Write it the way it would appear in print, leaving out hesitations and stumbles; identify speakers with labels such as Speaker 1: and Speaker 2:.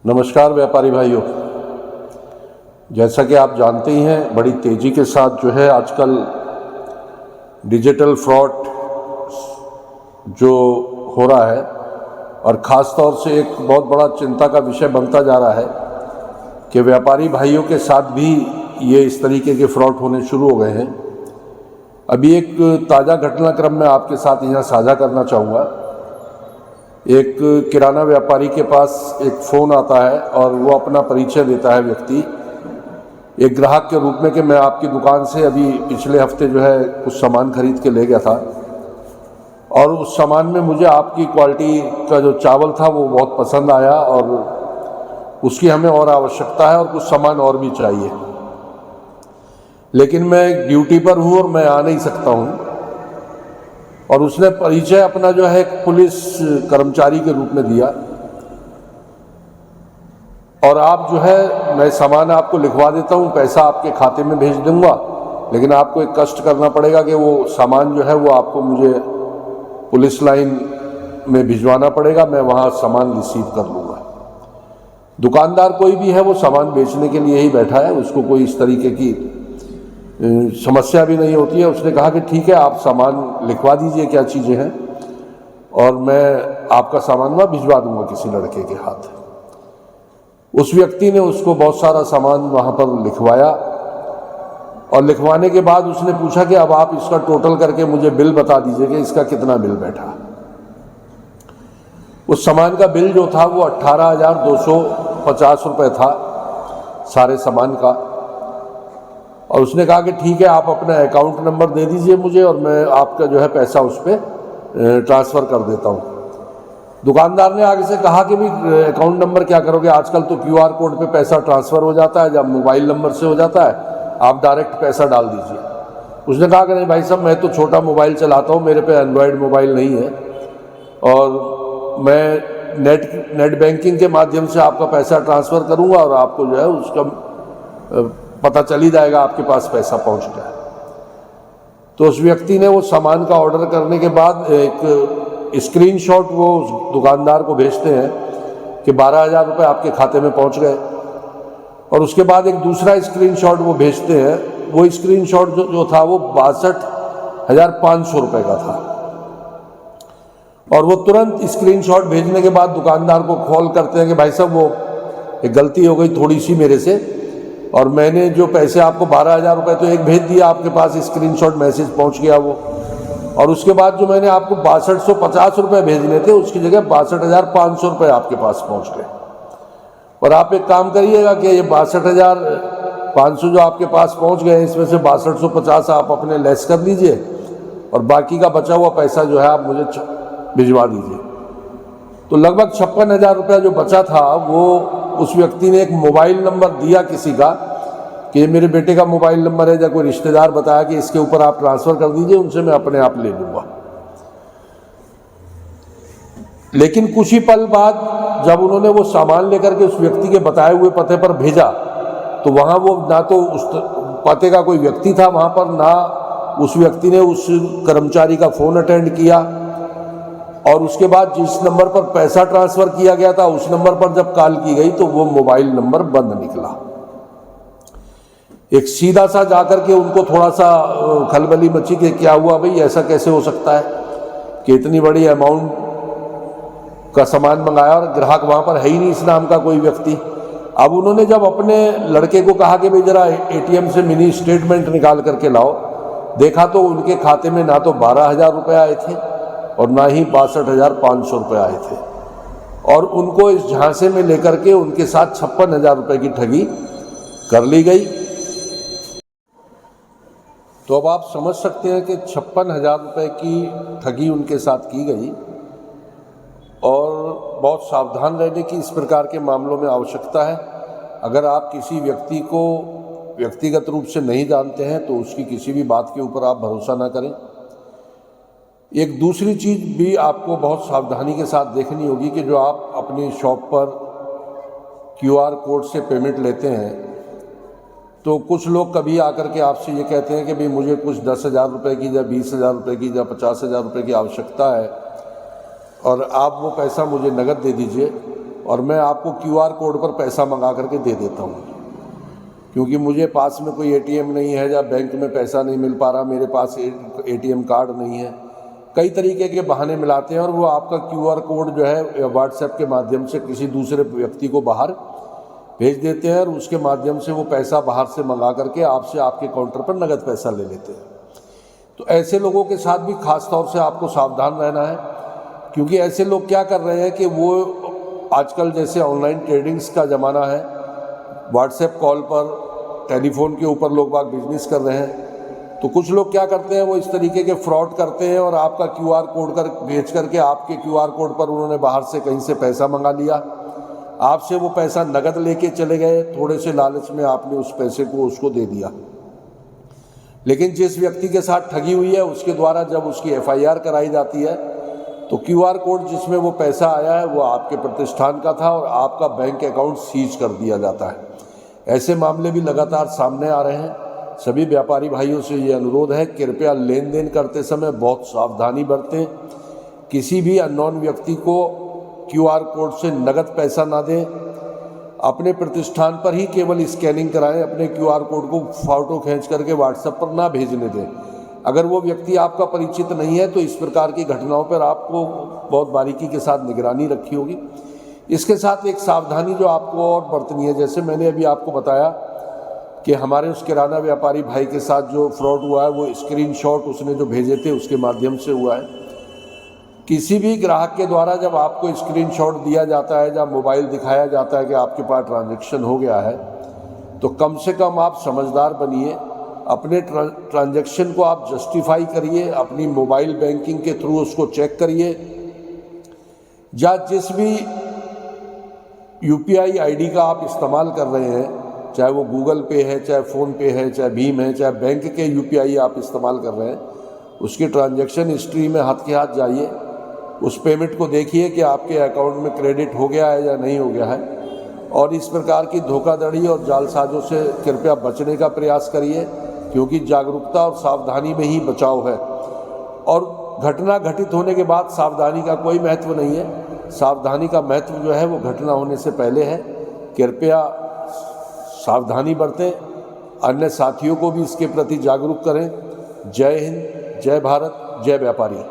Speaker 1: नमस्कार व्यापारी भाइयों, जैसा कि आप जानते ही हैं बड़ी तेज़ी के साथ जो है आजकल डिजिटल फ्रॉड जो हो रहा है और ख़ास तौर से एक बहुत बड़ा चिंता का विषय बनता जा रहा है कि व्यापारी भाइयों के साथ भी ये इस तरीके के फ्रॉड होने शुरू हो गए हैं। अभी एक ताज़ा घटनाक्रम मैं आपके साथ यहाँ साझा करना चाहूँगा। एक किराना व्यापारी के पास एक फ़ोन आता है और वो अपना परिचय देता है व्यक्ति एक ग्राहक के रूप में कि मैं आपकी दुकान से अभी पिछले हफ्ते जो है कुछ सामान खरीद के ले गया था और उस सामान में मुझे आपकी क्वालिटी का जो चावल था वो बहुत पसंद आया और उसकी हमें और आवश्यकता है और कुछ सामान और भी चाहिए, लेकिन मैं ड्यूटी पर हूँ और मैं आ नहीं सकता हूँ। और उसने परिचय अपना जो है एक पुलिस कर्मचारी के रूप में दिया और आप जो है मैं सामान आपको लिखवा देता हूँ, पैसा आपके खाते में भेज दूंगा, लेकिन आपको एक कष्ट करना पड़ेगा कि वो सामान जो है वो आपको मुझे पुलिस लाइन में भिजवाना पड़ेगा, मैं वहाँ सामान रिसीव कर लूँगा। दुकानदार कोई भी है वो सामान बेचने के लिए ही बैठा है, उसको कोई इस तरीके की समस्या भी नहीं होती है। उसने कहा कि ठीक है, आप सामान लिखवा दीजिए क्या चीज़ें हैं और मैं आपका सामान वहाँ भिजवा दूंगा किसी लड़के के हाथ। उस व्यक्ति ने उसको बहुत सारा सामान वहाँ पर लिखवाया और लिखवाने के बाद उसने पूछा कि अब आप इसका टोटल करके मुझे बिल बता दीजिए कि इसका कितना बिल बैठा। उस सामान का बिल जो था वो 18,250 रुपये था सारे सामान का। और उसने कहा कि ठीक है, आप अपना अकाउंट नंबर दे दीजिए मुझे और मैं आपका जो है पैसा उस पर ट्रांसफ़र कर देता हूँ। दुकानदार ने आगे से कहा कि भाई अकाउंट नंबर क्या करोगे, आजकल तो QR कोड पे पैसा ट्रांसफ़र हो जाता है, जब मोबाइल नंबर से हो जाता है आप डायरेक्ट पैसा डाल दीजिए। उसने कहा कि नहीं भाई साहब, मैं तो छोटा मोबाइल चलाता हूँ, मेरे पे एंड्रॉयड मोबाइल नहीं है और मैं नेट बैंकिंग के माध्यम से आपका पैसा ट्रांसफ़र करूँगा और आपको जो है उसका पता चल ही जाएगा आपके पास पैसा पहुंच गया। तो उस व्यक्ति ने वो सामान का ऑर्डर करने के बाद एक स्क्रीनशॉट वो दुकानदार को भेजते हैं कि 12,000 रुपये आपके खाते में पहुंच गए और उसके बाद एक दूसरा स्क्रीनशॉट वो भेजते हैं। वो स्क्रीनशॉट जो था वो 62,500 रुपये का था और वो तुरंत स्क्रीनशॉट भेजने के बाद दुकानदार को कॉल करते हैं कि भाई साहब वो एक गलती हो गई थोड़ी सी मेरे से और मैंने जो पैसे आपको 12,000 रुपये तो एक भेज दिया, आपके पास स्क्रीनशॉट मैसेज पहुंच गया वो, और उसके बाद जो मैंने आपको 6250 रुपये भेजने थे उसकी जगह 62,500 रुपये आपके पास पहुंच गए। और आप एक काम करिएगा कि ये 62,500 जो आपके पास पहुंच गए इसमें से 6250 आप अपने लेस कर लीजिए और बाकी का बचा हुआ पैसा जो है आप मुझे भिजवा दीजिए। तो लगभग 56,000 रुपया जो बचा था वो उस व्यक्ति ने एक मोबाइल नंबर दिया किसी का कि ये मेरे बेटे का मोबाइल नंबर है, या कोई रिश्तेदार बताया कि इसके ऊपर आप ट्रांसफ़र कर दीजिए, उनसे मैं अपने आप ले लूँगा। लेकिन कुछ ही पल बाद जब उन्होंने वो सामान लेकर के उस व्यक्ति के बताए हुए पते पर भेजा तो वहाँ वो ना तो उस पते का कोई व्यक्ति था वहाँ पर, ना उस व्यक्ति ने उस कर्मचारी का फ़ोन अटेंड किया और उसके बाद जिस नंबर पर पैसा ट्रांसफ़र किया गया था उस नंबर पर जब कॉल की गई तो वो मोबाइल नंबर बंद निकला। एक सीधा सा जाकर के उनको थोड़ा सा खलबली मची कि क्या हुआ भाई, ऐसा कैसे हो सकता है कि इतनी बड़ी अमाउंट का सामान मंगाया और ग्राहक वहाँ पर है ही नहीं इस नाम का कोई व्यक्ति। अब उन्होंने जब अपने लड़के को कहा कि भाई ज़रा ATM से मिनी स्टेटमेंट निकाल करके लाओ, देखा तो उनके खाते में ना तो 12,000 रुपये आए थे और ना ही 62,500 रुपये आए थे और उनको इस झांसे में लेकर के उनके साथ 56,000 रुपये की ठगी कर ली गई। तो अब आप समझ सकते हैं कि 56,000 रुपये की ठगी उनके साथ की गई और बहुत सावधान रहने की इस प्रकार के मामलों में आवश्यकता है। अगर आप किसी व्यक्ति को व्यक्तिगत रूप से नहीं जानते हैं तो उसकी किसी भी बात के ऊपर आप भरोसा ना करें। एक दूसरी चीज़ भी आपको बहुत सावधानी के साथ देखनी होगी कि जो आप अपनी शॉप पर QR कोड से पेमेंट लेते हैं तो कुछ लोग कभी आकर के आपसे ये कहते हैं कि भाई मुझे कुछ 10,000 रुपये की या 20,000 रुपये की या 50,000 रुपये की आवश्यकता है और आप वो पैसा मुझे नकद दे दीजिए। और मैं आपको QR कोड पर पैसा मंगा करके दे देता हूँ, क्योंकि मुझे पास में कोई ATM नहीं है, या बैंक में पैसा नहीं मिल पा रहा, मेरे पास ATM कार्ड नहीं है। कई तरीके के बहाने मिलाते हैं और वो आपका QR कोड जो है व्हाट्सएप के माध्यम से किसी दूसरे व्यक्ति को बाहर भेज देते हैं और उसके माध्यम से वो पैसा बाहर से मंगा करके आपसे आपके काउंटर पर नगद पैसा ले लेते हैं। तो ऐसे लोगों के साथ भी खास तौर से आपको सावधान रहना है, क्योंकि ऐसे लोग क्या कर रहे हैं कि वो आजकल जैसे ऑनलाइन ट्रेडिंग्स का ज़माना है, व्हाट्सएप कॉल पर, टेलीफोन के ऊपर लोग बाग बिजनेस कर रहे हैं। तो कुछ लोग क्या करते हैं, वो इस तरीके के फ्रॉड करते हैं और आपका QR कोड भेज करके आपके QR कोड पर उन्होंने बाहर से कहीं से पैसा मंगा लिया, आपसे वो पैसा नगद लेके चले गए, थोड़े से लालच में आपने उस पैसे को उसको दे दिया। लेकिन जिस व्यक्ति के साथ ठगी हुई है उसके द्वारा जब उसकी FIR कराई जाती है तो QR कोड जिसमें वो पैसा आया है वो आपके प्रतिष्ठान का था और आपका बैंक अकाउंट सीज कर दिया जाता है। ऐसे मामले भी लगातार सामने आ रहे हैं। सभी व्यापारी भाइयों से ये अनुरोध है, कृपया लेन देन करते समय बहुत सावधानी बरतें। किसी भी अननोन व्यक्ति को QR कोड से नगद पैसा ना दें। अपने प्रतिष्ठान पर ही केवल स्कैनिंग कराएं, अपने QR कोड को फोटो खींच करके व्हाट्सएप पर ना भेजने दें। अगर वो व्यक्ति आपका परिचित नहीं है तो इस प्रकार की घटनाओं पर आपको बहुत बारीकी के साथ निगरानी रखी होगी। इसके साथ एक सावधानी जो आपको और बरतनी है, जैसे मैंने अभी आपको बताया कि हमारे उस किराना व्यापारी भाई के साथ जो फ्रॉड हुआ है वो स्क्रीनशॉट उसने जो भेजे थे उसके माध्यम से हुआ है। किसी भी ग्राहक के द्वारा जब आपको स्क्रीनशॉट दिया जाता है या मोबाइल दिखाया जाता है कि आपके पास ट्रांजैक्शन हो गया है, तो कम से कम आप समझदार बनिए, अपने ट्रांजैक्शन को आप जस्टिफाई करिए, अपनी मोबाइल बैंकिंग के थ्रू उसको चेक करिए, या जिस भी UPI ID का आप इस्तेमाल कर रहे हैं, चाहे वो गूगल पे है, चाहे फ़ोन पे है, चाहे भीम है, चाहे बैंक के UPI आप इस्तेमाल कर रहे हैं, उसकी ट्रांजैक्शन हिस्ट्री में हाथ के हाथ जाइए, उस पेमेंट को देखिए कि आपके अकाउंट में क्रेडिट हो गया है या नहीं हो गया है। और इस प्रकार की धोखाधड़ी और जालसाजों से कृपया बचने का प्रयास करिए, क्योंकि जागरूकता और सावधानी में ही बचाव है। और घटना घटित होने के बाद सावधानी का कोई महत्व नहीं है। सावधानी का महत्व जो है वो घटना होने से पहले है। कृपया सावधानी बरतें, अन्य साथियों को भी इसके प्रति जागरूक करें। जय हिंद, जय भारत, जय व्यापारी।